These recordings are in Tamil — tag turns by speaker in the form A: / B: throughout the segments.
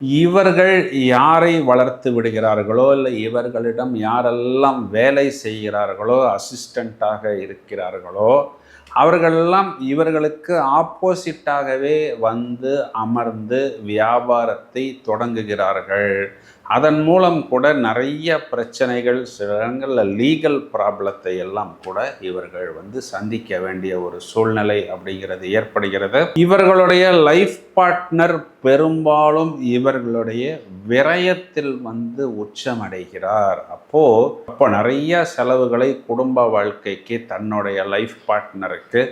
A: இவர்கள் யாரை வளர்த்து விடுகிறார்களோ, இல்லை இவர்களிடம் யாரெல்லாம் வேலை செய்கிறார்களோ, அசிஸ்டண்ட்டாக இருக்கிறார்களோ, அவர்களெல்லாம் இவர்களுக்கு ஆப்போசிட்டாகவே வந்து அமர்ந்து வியாபாரத்தை தொடங்குகிறார்கள். அதன் மூலம் கூட நிறைய பிரச்சனைகள், சில இடங்களில் லீகல் ப்ராப்ளத்தை எல்லாம் கூட இவர்கள் வந்து சந்திக்க வேண்டிய ஒரு சூழ்நிலை அப்படிங்கிறது ஏற்படுகிறது. இவர்களுடைய லைஃப் பார்ட்னர் பெரும்பாலும் இவர்களுடைய விரயத்தில் வந்து உச்சமடைகிறார். அப்போ நிறைய செலவுகளை குடும்ப வாழ்க்கைக்கு, தன்னுடைய லைஃப் பார்ட்னருக்கு,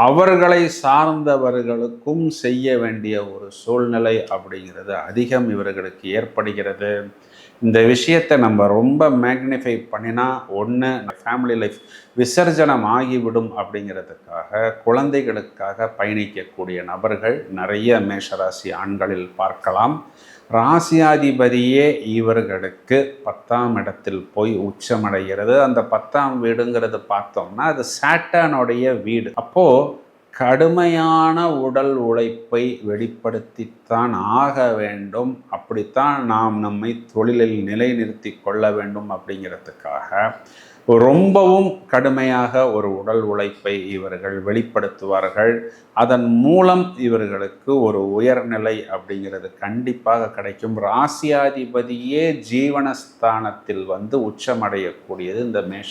A: அவர்களை சார்ந்தவர்களுக்கும் செய்ய வேண்டிய ஒரு சூழ்நிலை அப்படிங்கிறது அதிகம் இவர்களுக்கு ஏற்படுகிறது. இந்த விஷயத்தை நம்ம ரொம்ப மேக்னிஃபை பண்ணினா, ஒன்று ஃபேமிலி லைஃப் விசர்ஜனம் ஆகிவிடும் அப்படிங்கிறதுக்காக குழந்தைகளுக்காக பயணிக்கக்கூடிய நபர்கள் நிறைய மேஷராசி ஆண்களில் பார்க்கலாம். ராசியாதிபதியே இவர்களுக்கு 10ஆம் இடத்தில் போய் உச்சமடைகிறது. அந்த 10ஆம் வீடுங்கிறது பார்த்தோம்னா அது சாட்டனுடைய வீடு. அப்போது கடுமையான உடல் உழைப்பை வெளிப்படுத்தித்தான் ஆக வேண்டும். அப்படித்தான் நாம் நம்மை தொழிலில் நிலைநிறுத்தி கொள்ள வேண்டும் அப்படிங்கிறதுக்காக ரொம்பவும் கடுமையாக ஒரு உடல் உழைப்பை இவர்கள் வெளிப்படுத்துவார்கள். அதன் மூலம் இவர்களுக்கு ஒரு உயர்நிலை அப்படிங்கிறது கண்டிப்பாக கிடைக்கும். ராசியாதிபதியே ஜீவனஸ்தானத்தில் வந்து உச்சமடையக்கூடியது இந்த மேஷ